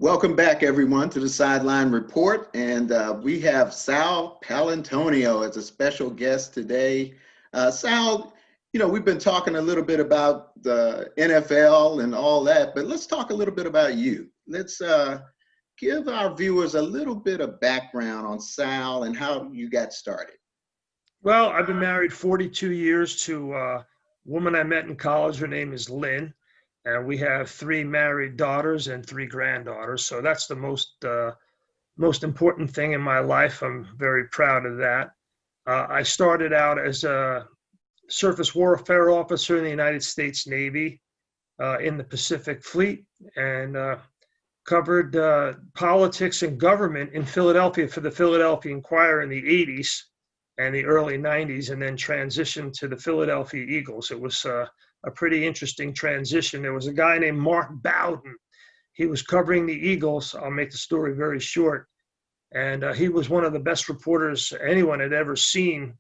Welcome back, everyone, to the Sideline Report. And we have Sal Paolantonio as a special guest today. Sal, we've been talking a little bit about the NFL and all that, but let's talk a little bit about you. Let's give our viewers a little bit of background on Sal and how you got started. Well, I've been married 42 years to a woman I met in college. Her name is Lynn. And we have 3 married daughters and 3 granddaughters. So that's the most important thing in my life. I'm very proud of that. I started out as a surface warfare officer in the United States Navy in the Pacific Fleet, and covered politics and government in Philadelphia for the Philadelphia Inquirer in the 80s and the early 90s, and then transitioned to the Philadelphia Eagles. It was a pretty interesting transition. There was a guy named Mark Bowden. He was covering the Eagles. I'll make the story very short. And he was one of the best reporters anyone had ever seen.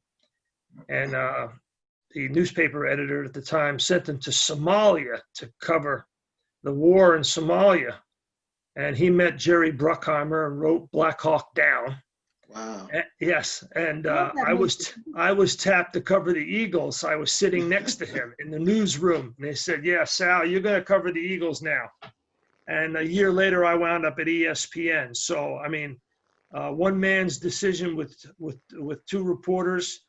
And the newspaper editor at the time sent him to Somalia to cover the war in Somalia. And he met Jerry Bruckheimer and wrote Black Hawk Down. Wow. Yes, and I was tapped to cover the Eagles. I was sitting next to him in the newsroom, and they said, "Yeah, Sal, you're going to cover the Eagles now." And a year later, I wound up at ESPN. So, I mean, one man's decision with 2 reporters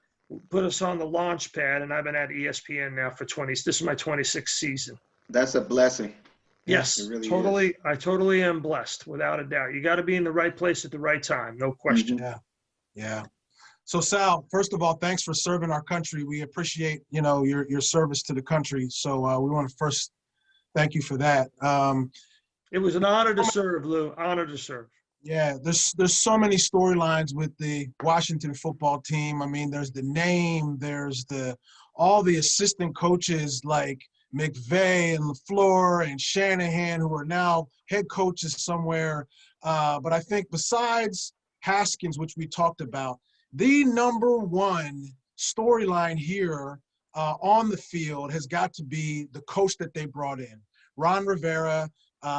put us on the launch pad, and I've been at ESPN now for 20. This is my 26th season. That's a blessing. Yes, really totally. Is. I totally am blessed, without a doubt. You got to be in the right place at the right time, no question. Yeah. So Sal, first of all, thanks for serving our country. We appreciate, your service to the country. So we want to first thank you for that. It was an honor to serve, Lou. Honor to serve. Yeah, there's so many storylines with the Washington football team. I mean, there's the name, there's all the assistant coaches like McVay and LaFleur and Shanahan, who are now head coaches somewhere. But I think besides Haskins, which we talked about, the number one storyline here on the field has got to be the coach that they brought in. Ron Rivera,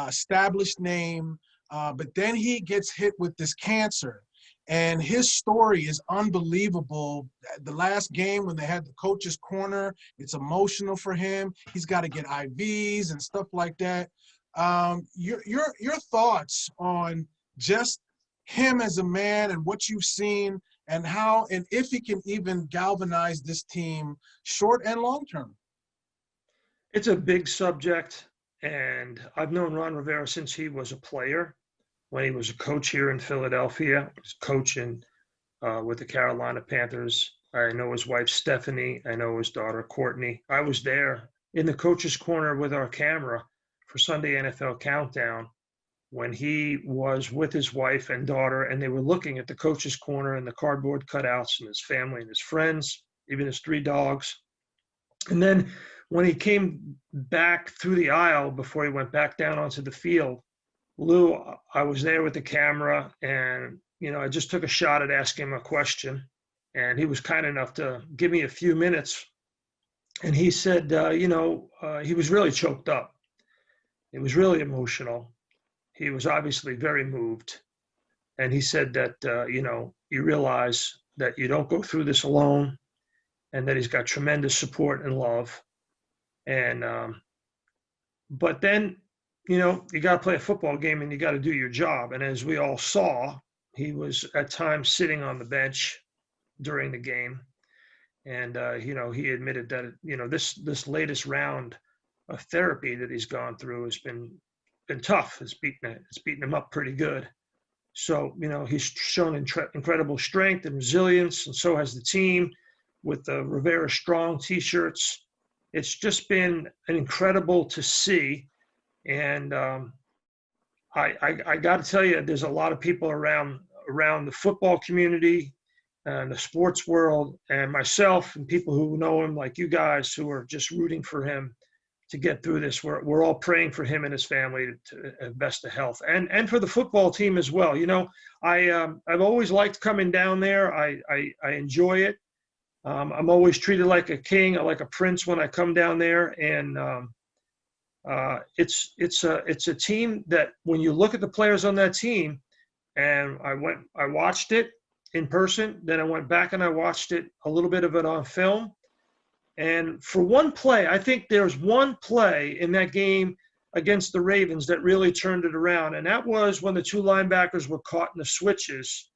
established name, but then he gets hit with this cancer. And his story is unbelievable. The last game when they had the coach's corner, it's emotional for him. He's got to get IVs and stuff like that. Your thoughts on just him as a man and what you've seen and how and if he can even galvanize this team short and long term? It's a big subject, and I've known Ron Rivera since he was a player. When he was a coach here in Philadelphia, he was coaching with the Carolina Panthers. I know his wife, Stephanie. I know his daughter, Courtney. I was there in the coach's corner with our camera for Sunday NFL Countdown when he was with his wife and daughter, and they were looking at the coach's corner and the cardboard cutouts and his family and his friends, even his 3 dogs. And then when he came back through the aisle before he went back down onto the field, Lou, I was there with the camera, and, I just took a shot at asking him a question, and he was kind enough to give me a few minutes. And he said, he was really choked up. It was really emotional. He was obviously very moved. And he said that, you realize that you don't go through this alone, and that he's got tremendous support and love. And, but then, you got to play a football game and you got to do your job. And as we all saw, he was at times sitting on the bench during the game. And, he admitted that, this latest round of therapy that he's gone through has been tough. It's beaten him up pretty good. So, he's shown incredible strength and resilience, and so has the team with the Rivera Strong T-shirts. It's just been incredible to see. And I got to tell you, there's a lot of people around the football community and the sports world and myself and people who know him, like you guys, who are just rooting for him to get through this. We're all praying for him and his family to best of health, and for the football team as well. I've always liked coming down there. I enjoy it. I'm always treated like a king or like a prince when I come down there, and It's a team that when you look at the players on that team, and I watched it in person, then I went back and I watched it, a little bit of it on film. And for one play, I think there's one play in that game against the Ravens that really turned it around. And that was when the two linebackers were caught in the switches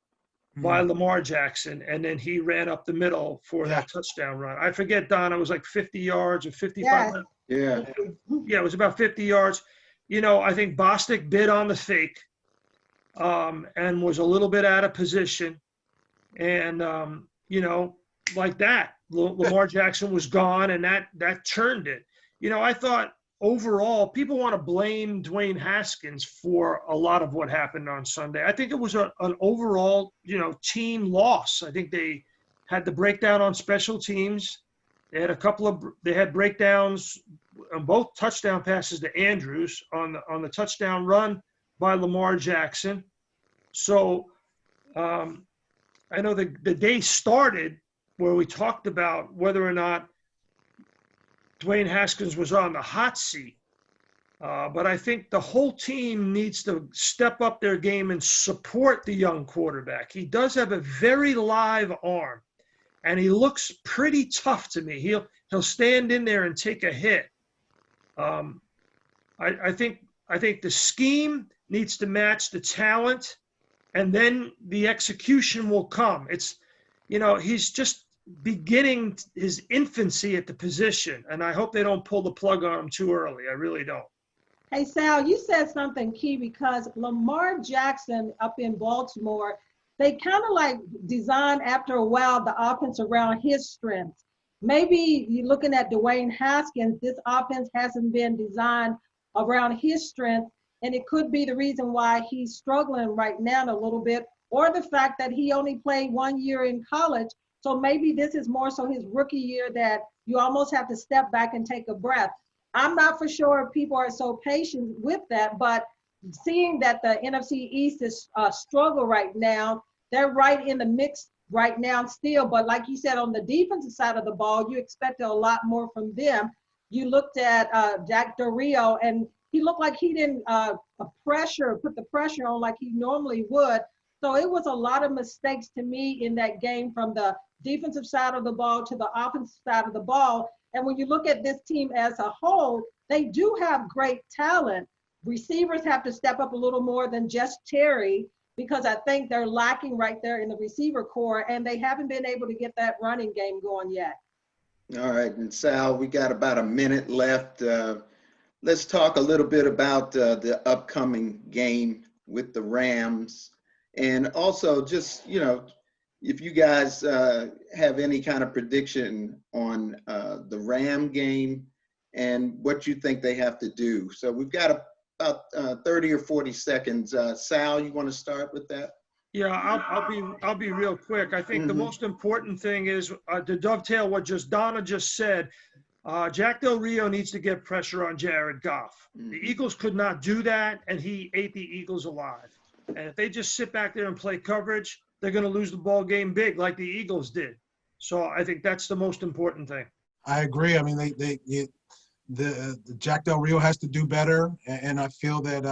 by Lamar Jackson. And then he ran up the middle for that touchdown run. I forget, Donna, it was like 50 yards or 55. Yeah. Yeah, it was about 50 yards. I think Bostic bid on the fake and was a little bit out of position. And, like that, Lamar Jackson was gone, and that turned it. I thought overall people want to blame Dwayne Haskins for a lot of what happened on Sunday. I think it was an overall, team loss. I think they had the breakdown on special teams. They had breakdowns on both touchdown passes to Andrews on the touchdown run by Lamar Jackson. So I know the day started where we talked about whether or not Dwayne Haskins was on the hot seat. But I think the whole team needs to step up their game and support the young quarterback. He does have a very live arm, and he looks pretty tough to me. He'll stand in there and take a hit. I think the scheme needs to match the talent, and then the execution will come. He's just beginning his infancy at the position, and I hope they don't pull the plug on him too early. I really don't. Hey, Sal, you said something key, because Lamar Jackson up in Baltimore, they kind of like designed after a while the offense around his strengths. Maybe you're looking at Dwayne Haskins, this offense hasn't been designed around his strengths, and it could be the reason why he's struggling right now a little bit, or the fact that he only played 1 year in college. So maybe this is more so his rookie year that you almost have to step back and take a breath. I'm not for sure if people are so patient with that, but seeing that the NFC East is struggle right now, they're right in the mix right now still. But like you said, on the defensive side of the ball, you expected a lot more from them. You looked at Jack Del Rio, and he looked like he didn't put the pressure on like he normally would. So it was a lot of mistakes to me in that game, from the defensive side of the ball to the offensive side of the ball. And when you look at this team as a whole, they do have great talent. Receivers have to step up a little more than just Terry, because I think they're lacking right there in the receiver core, and they haven't been able to get that running game going yet. All right, and Sal, we got about a minute left. Let's talk a little bit about the upcoming game with the Rams, and also just, if you guys have any kind of prediction on the Ram game and what you think they have to do. So we've got about 30 or 40 seconds. Sal, you want to start with that? Yeah, I'll be real quick. I think the most important thing is to dovetail what Donna just said. Jack Del Rio needs to get pressure on Jared Goff. The Eagles could not do that, and he ate the Eagles alive. And if they just sit back there and play coverage, they're going to lose the ball game big, like the Eagles did. So I think that's the most important thing. I agree. I mean, the Jack Del Rio has to do better, and I feel that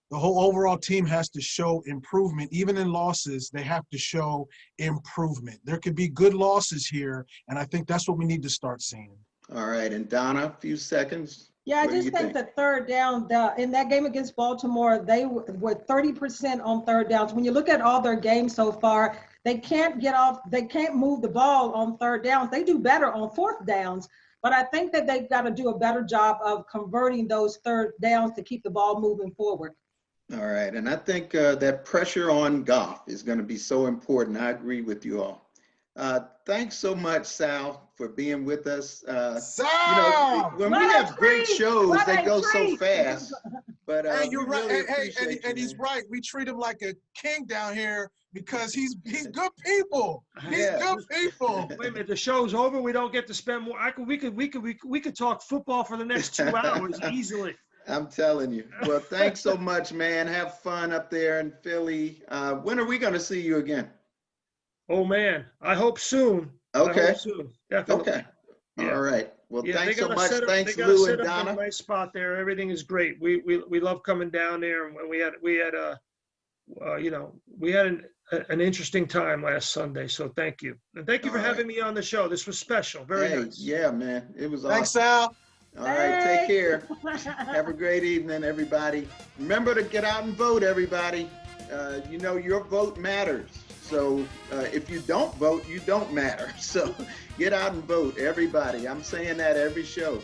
the whole overall team has to show improvement. Even in losses, they have to show improvement. There could be good losses here, and I think that's what we need to start seeing. All right, and Donna, a few seconds. Yeah, I just think the third down, in that game against Baltimore, they were 30% on third downs. When you look at all their games so far, they can't move the ball on third downs. They do better on fourth downs, but I think that they've got to do a better job of converting those third downs to keep the ball moving forward. All right, and I think that pressure on Goff is going to be so important. I agree with you all. Thanks so much, Sal, for being with us. Sal! When we have great shows, they go so fast. But hey, you're right. Really and he's right. We treat him like a king down here because he's good people. He's good people. Wait a minute, the show's over. We don't get to spend more. We could talk football for the next 2 hours easily. I'm telling you. Well, thanks so much, man. Have fun up there in Philly. When are we going to see you again? Oh, man. I hope soon. Okay. I hope soon. Definitely. Okay. Yeah. All right. Well, Yeah, thanks they so got much. set up, Thanks, they got Lou set and up in Donna. a nice spot there. Everything is great. We love coming down there, and we had we had an interesting time last Sunday. So thank you, and thank you for All right. having me on the show. This was special. Very Hey, nice. yeah, man. It was Thanks, awesome. Sal. All right, take care. Thanks. Have a great evening, everybody. Remember to get out and vote, everybody. Your vote matters. So if you don't vote, you don't matter. So get out and vote, everybody. I'm saying that every show.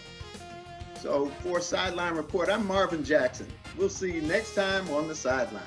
So for Sideline Report, I'm Marvin Jackson. We'll see you next time on the Sideline.